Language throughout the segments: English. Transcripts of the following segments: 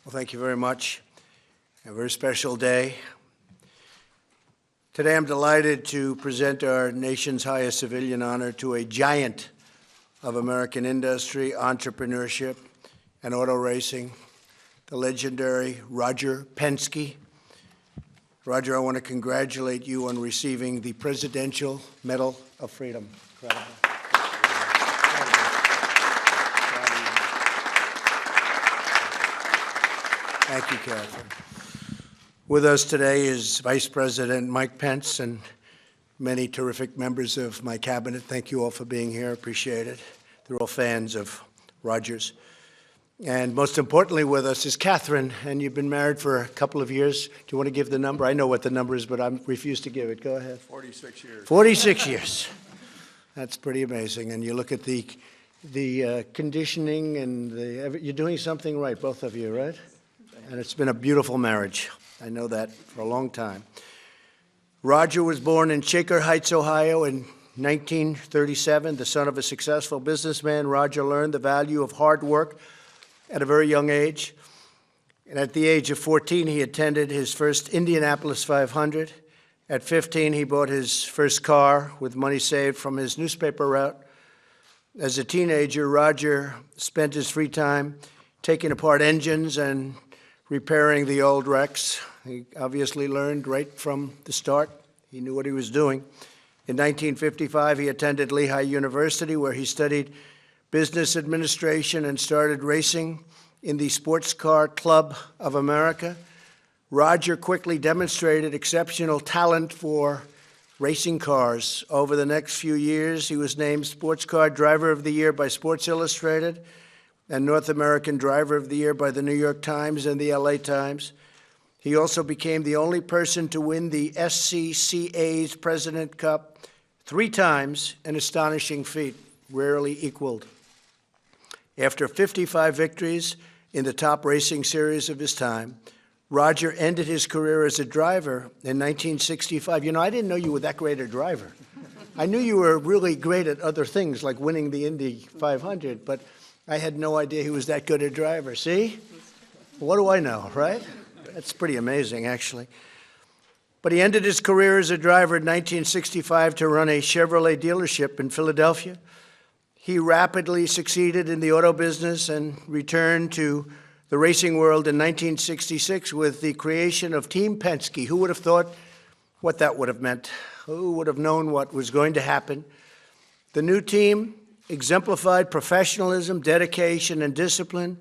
Well, thank you very much. A very special day. Today I'm delighted to present our nation's highest civilian honor to a giant of American industry, entrepreneurship, and auto racing, the legendary Roger Penske. Roger, I want to congratulate you on receiving the Presidential Medal of Freedom. Incredible. Thank you, Catherine. With us today is Vice President Mike Pence and many terrific members of my cabinet. Thank you all for being here. Appreciate it. They're all fans of Roger's. And most importantly with us is Catherine, and you've been married for a couple of years. Do you want to give the number? I know what the number is, but I refuse to give it. Go ahead. 46 years. 46 years. That's pretty amazing. And you look at the conditioning and you're doing something right, both of you, right? And it's been a beautiful marriage. I know that for a long time. Roger was born in Shaker Heights, Ohio in 1937. The son of a successful businessman, Roger learned the value of hard work at a very young age. And at the age of 14, he attended his first Indianapolis 500. At 15, he bought his first car with money saved from his newspaper route. As a teenager, Roger spent his free time taking apart engines and repairing the old wrecks. He obviously learned right from the start. He knew what he was doing. In 1955, he attended Lehigh University, where he studied business administration and started racing in the Sports Car Club of America. Roger quickly demonstrated exceptional talent for racing cars. Over the next few years, he was named Sports Car Driver of the Year by Sports Illustrated and North American Driver of the Year by the New York Times and the LA Times. He also became the only person to win the SCCA's President Cup 3 times, an astonishing feat, rarely equaled. After 55 victories in the top racing series of his time, Roger ended his career as a driver in 1965. You know, I didn't know you were that great a driver. I knew you were really great at other things, like winning the Indy 500, but I had no idea he was that good a driver. See? What do I know, right? That's pretty amazing, actually. But he ended his career as a driver in 1965 to run a Chevrolet dealership in Philadelphia. He rapidly succeeded in the auto business and returned to the racing world in 1966 with the creation of Team Penske. Who would have thought what that would have meant? Who would have known what was going to happen? The new team exemplified professionalism, dedication, and discipline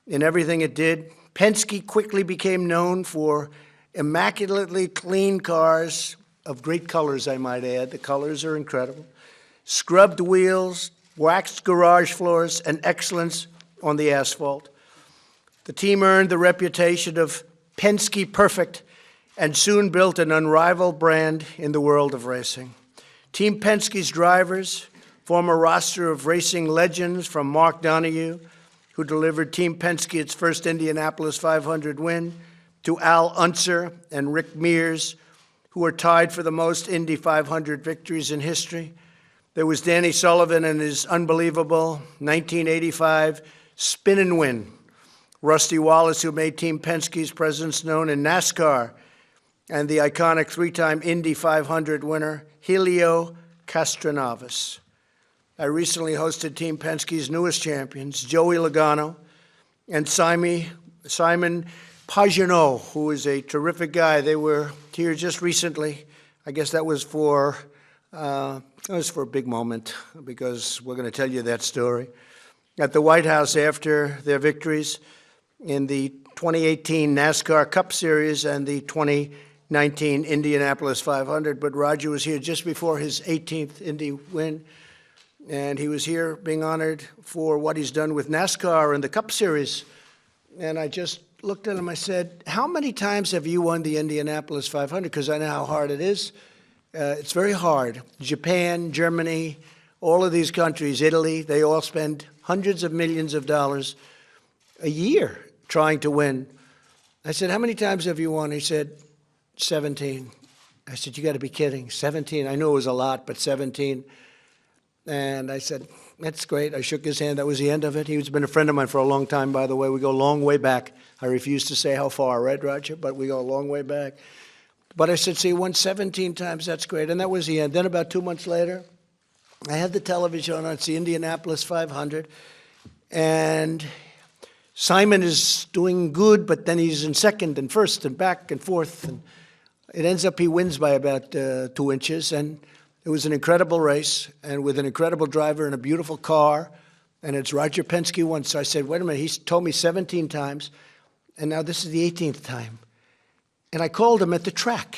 in everything it did. Penske quickly became known for immaculately clean cars of great colors, I might add. The colors are incredible. Scrubbed wheels, waxed garage floors, and excellence on the asphalt. The team earned the reputation of Penske Perfect and soon built an unrivaled brand in the world of racing. Team Penske's drivers form a roster of racing legends, from Mark Donohue, who delivered Team Penske its first Indianapolis 500 win, to Al Unser and Rick Mears, who are tied for the most Indy 500 victories in history. There was Danny Sullivan and his unbelievable 1985 spin and win. Rusty Wallace, who made Team Penske's presence known in NASCAR, and the iconic 3-time Indy 500 winner, Helio Castroneves. I recently hosted Team Penske's newest champions, Joey Logano and Simon Pagenaud, who is a terrific guy. They were here just recently. I guess that was for a big moment, because we're going to tell you that story. At the White House after their victories in the 2018 NASCAR Cup Series and the 2019 Indianapolis 500, but Roger was here just before his 18th Indy win. And he was here being honored for what he's done with NASCAR and the Cup Series. And I just looked at him, I said, how many times have you won the Indianapolis 500? Because I know how hard it is. It's very hard. Japan, Germany, all of these countries, Italy, they all spend hundreds of millions of dollars a year trying to win. I said, how many times have you won? He said, 17. I said, you got to be kidding. 17. I knew it was a lot, but 17. And I said, that's great. I shook his hand. That was the end of it. He's been a friend of mine for a long time, by the way. We go a long way back. I refuse to say how far, right, Roger? But we go a long way back. But I said, see, he won 17 times. That's great. And that was the end. Then about 2 months later, I had the television on. It's the Indianapolis 500. And Simon is doing good, but then he's in second and first and back and forth. And it ends up he wins by about 2 inches. And it was an incredible race, and with an incredible driver and a beautiful car, and it's Roger Penske won. So I said, wait a minute, he's told me 17 times, and now this is the 18th time. And I called him at the track,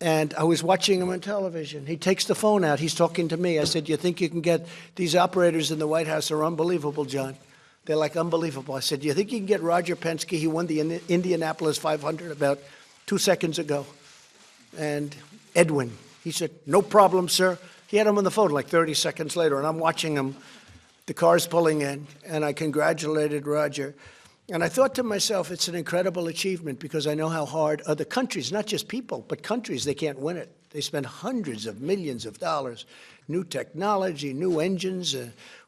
and I was watching him on television. He takes the phone out. He's talking to me. I said, you think you can get these operators in the White House are unbelievable, John. They're like unbelievable. I said, do you think you can get Roger Penske? He won the Indianapolis 500 about 2 seconds ago. And Edwin. He said, no problem, sir. He had him on the phone like 30 seconds later, and I'm watching him. The car's pulling in, and I congratulated Roger. And I thought to myself, it's an incredible achievement because I know how hard other countries, not just people, but countries, they can't win it. They spend hundreds of millions of dollars. New technology, new engines.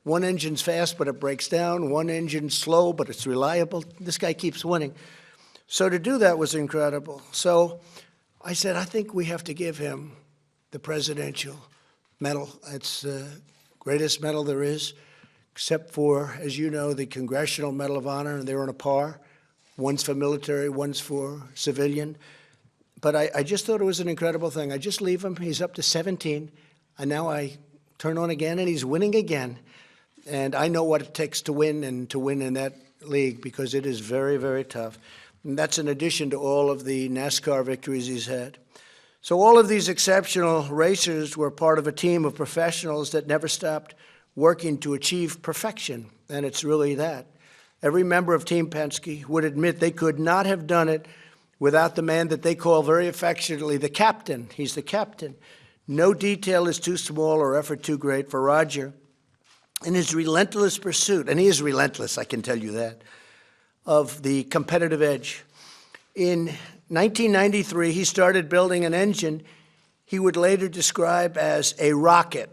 One engine's fast, but it breaks down. One engine's slow, but it's reliable. This guy keeps winning. So to do that was incredible. So I said, I think we have to give him the presidential medal. It's the greatest medal there is, except for, as you know, the Congressional Medal of Honor, and they're on a par. One's for military, one's for civilian. But I just thought it was an incredible thing. I just leave him. He's up to 17, and now I turn on again, and he's winning again. And I know what it takes to win and to win in that league because it is very, very tough. And that's in addition to all of the NASCAR victories he's had. So all of these exceptional racers were part of a team of professionals that never stopped working to achieve perfection, and it's really that. Every member of Team Penske would admit they could not have done it without the man that they call very affectionately the captain. He's the captain. No detail is too small or effort too great for Roger in his relentless pursuit, and he is relentless, I can tell you that, of the competitive edge. In 1993, he started building an engine he would later describe as a rocket.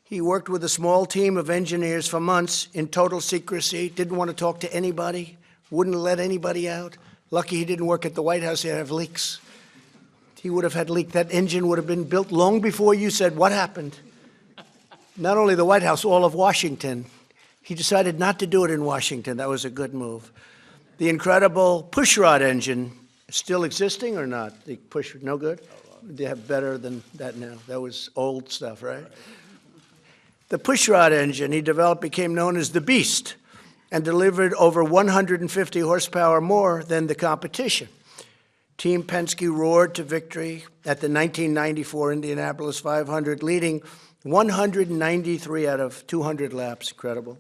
He worked with a small team of engineers for months in total secrecy, didn't want to talk to anybody, wouldn't let anybody out. Lucky he didn't work at the White House, he'd have leaks. He would have had leaks. That engine would have been built long before you said, what happened? Not only the White House, all of Washington. He decided not to do it in Washington. That was a good move. The incredible pushrod engine, still existing or not? The push, no good? They have better than that now. That was old stuff, right? The pushrod engine he developed became known as the Beast and delivered over 150 horsepower more than the competition. Team Penske roared to victory at the 1994 Indianapolis 500, leading 193 out of 200 laps. Incredible.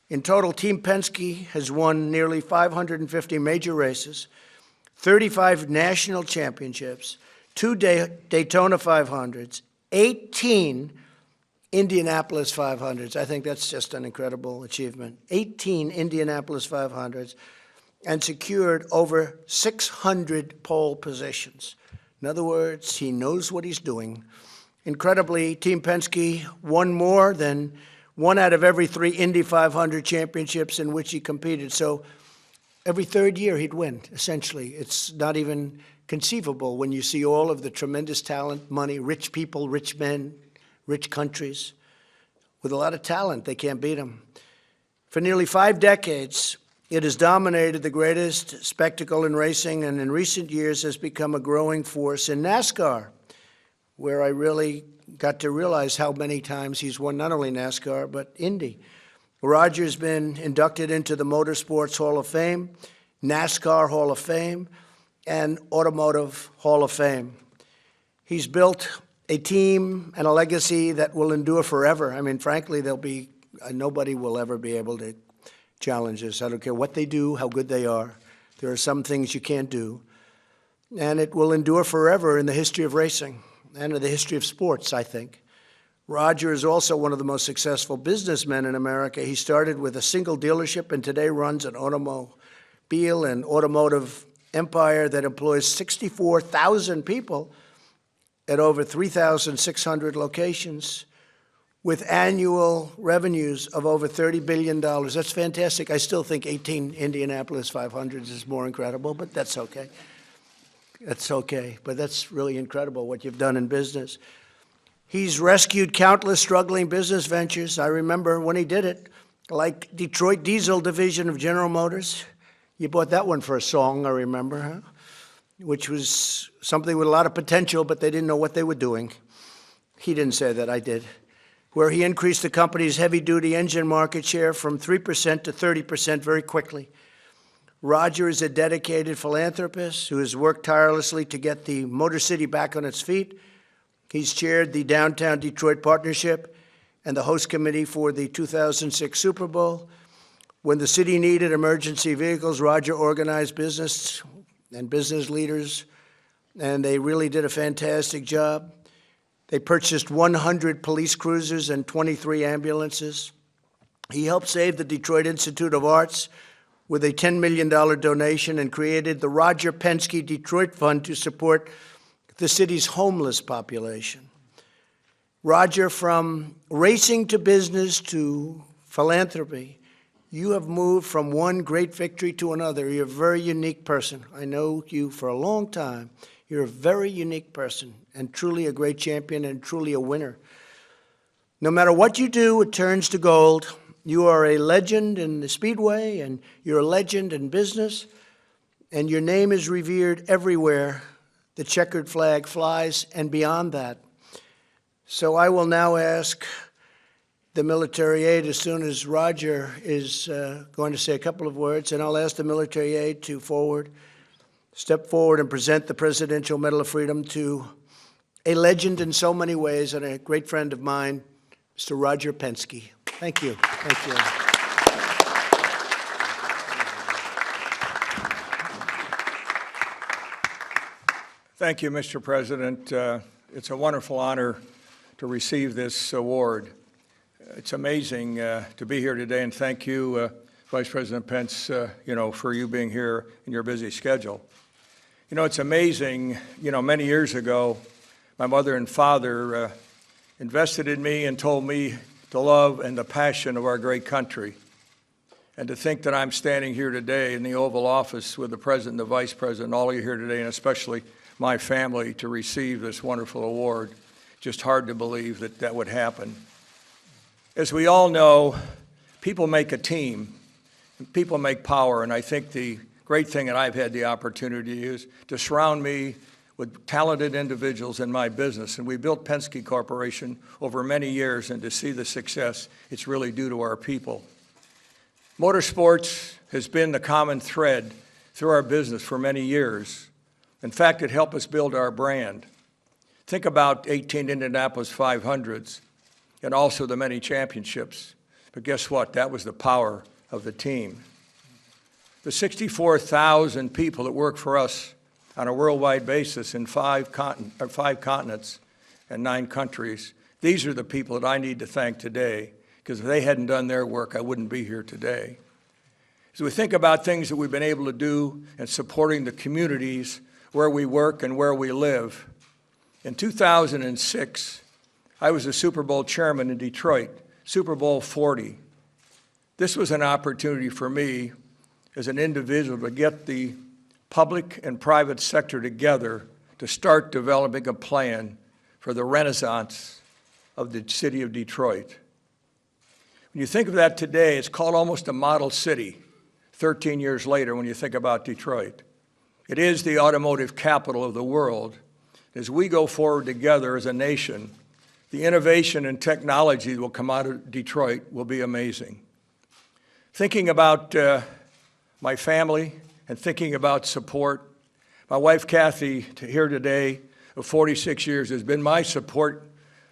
In total, Team Penske has won nearly 550 major races, 35 national championships, 2 Daytona 500s, 18 Indianapolis 500s. I think that's just an incredible achievement. 18 Indianapolis 500s, and secured over 600 pole positions. In other words, he knows what he's doing. Incredibly, Team Penske won more than 1 out of every 3 Indy 500 championships in which he competed. So every third year he'd win, essentially. It's not even conceivable when you see all of the tremendous talent, money, rich people, rich men, rich countries. With a lot of talent, they can't beat him. For nearly 5 decades, it has dominated the greatest spectacle in racing, and in recent years has become a growing force in NASCAR, where I really got to realize how many times he's won not only NASCAR, but Indy. Roger's been inducted into the Motorsports Hall of Fame, NASCAR Hall of Fame, and Automotive Hall of Fame. He's built a team and a legacy that will endure forever. I mean, frankly, nobody will ever be able to challenge this. I don't care what they do, how good they are. There are some things you can't do. And it will endure forever in the history of racing and in the history of sports, I think. Roger is also one of the most successful businessmen in America. He started with a single dealership and today runs an automobile and automotive empire that employs 64,000 people at over 3,600 locations. with annual revenues of over $30 billion. That's fantastic. I still think 18 Indianapolis 500s is more incredible, but that's okay. That's okay, but that's really incredible what you've done in business. He's rescued countless struggling business ventures. I remember when he did it, like Detroit Diesel Division of General Motors. You bought that one for a song, I remember, huh? Which was something with a lot of potential, but they didn't know what they were doing. He didn't say that, I did. Where he increased the company's heavy-duty engine market share from 3% to 30% very quickly. Roger is a dedicated philanthropist who has worked tirelessly to get the Motor City back on its feet. He's chaired the Downtown Detroit Partnership and the host committee for the 2006 Super Bowl. When the city needed emergency vehicles, Roger organized business and business leaders, and they really did a fantastic job. They purchased 100 police cruisers and 23 ambulances. He helped save the Detroit Institute of Arts with a $10 million donation and created the Roger Penske Detroit Fund to support the city's homeless population. Roger, from racing to business to philanthropy, you have moved from one great victory to another. You're a very unique person. I know you for a long time. You're a very unique person and truly a great champion and truly a winner. No matter what you do, it turns to gold. You are a legend in the Speedway, and you're a legend in business, and your name is revered everywhere the checkered flag flies and beyond that. So I will now ask the military aide, as soon as Roger is going to say a couple of words, and I'll ask the military aide to step forward and present the Presidential Medal of Freedom to a legend in so many ways and a great friend of mine, Mr. Roger Penske. Thank you. Thank you. Thank you, Mr. President. It's a wonderful honor to receive this award. It's amazing to be here today, and thank you, Vice President Pence, for you being here in your busy schedule. It's amazing, many years ago, my mother and father invested in me and told me the love and the passion of our great country. And to think that I'm standing here today in the Oval Office with the President, the Vice President, all of you here today, and especially my family, to receive this wonderful award, just hard to believe that that would happen. As we all know, people make a team, and people make power, and I think the great thing that I've had the opportunity is to surround me with talented individuals in my business. And we built Penske Corporation over many years, and to see the success, it's really due to our people. Motorsports has been the common thread through our business for many years. In fact, it helped us build our brand. Think about 18 Indianapolis 500s and also the many championships. But guess what? That was the power of the team. The 64,000 people that work for us on a worldwide basis in 5 continents and 9 countries, these are the people that I need to thank today, because if they hadn't done their work, I wouldn't be here today. As we think about things that we've been able to do and supporting the communities where we work and where we live, in 2006, I was a Super Bowl chairman in Detroit, Super Bowl 40. This was an opportunity for me as an individual to get the public and private sector together to start developing a plan for the renaissance of the city of Detroit. When you think of that today, it's called almost a model city, 13 years later when you think about Detroit. It is the automotive capital of the world. As we go forward together as a nation, the innovation and technology that will come out of Detroit will be amazing. Thinking about my family and thinking about support, my wife Kathy, here today, of 46 years, has been my support,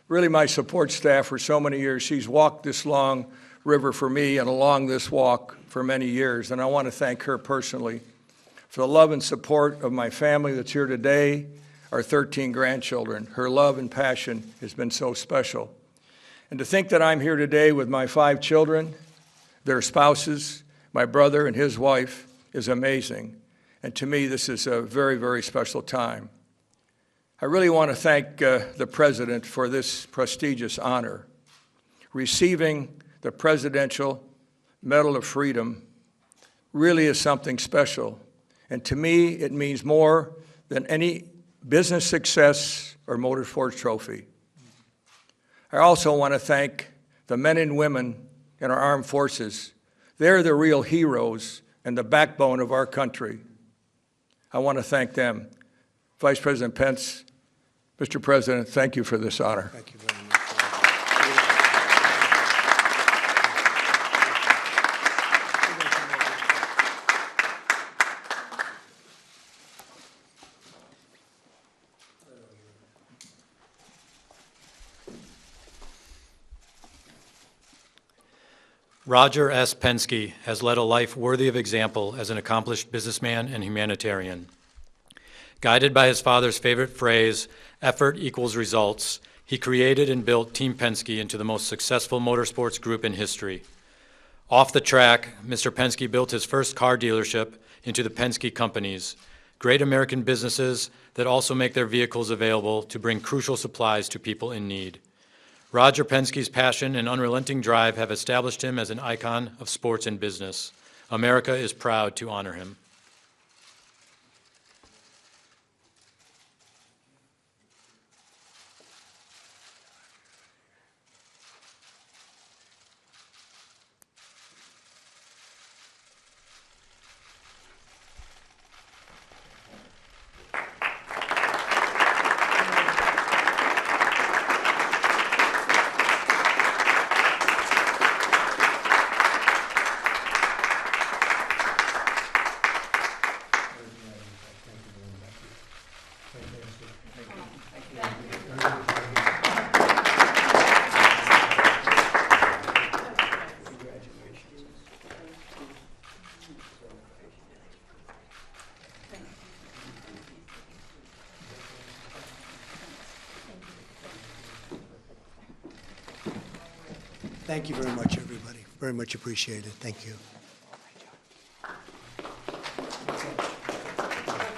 really my support staff for so many years. She's walked this long river for me and along this walk for many years, and I want to thank her personally for the love and support of my family that's here today, our 13 grandchildren. Her love and passion has been so special. And to think that I'm here today with my 5 children, their spouses, my brother and his wife, is amazing. And to me, this is a very, very special time. I really want to thank the President for this prestigious honor. receiving the Presidential Medal of Freedom really is something special. And to me, it means more than any business success or motorsports trophy. I also want to thank the men and women in our armed forces. They're the real heroes and the backbone of our country. I want to thank them. Vice President Pence, Mr. President, thank you for this honor. Thank you very much. Roger S. Penske has led a life worthy of example as an accomplished businessman and humanitarian. Guided by his father's favorite phrase, effort equals results, he created and built Team Penske into the most successful motorsports group in history. Off the track, Mr. Penske built his first car dealership into the Penske Companies, great American businesses that also make their vehicles available to bring crucial supplies to people in need. Roger Penske's passion and unrelenting drive have established him as an icon of sports and business. America is proud to honor him. Thank you very much, everybody. Very much appreciated. Thank you.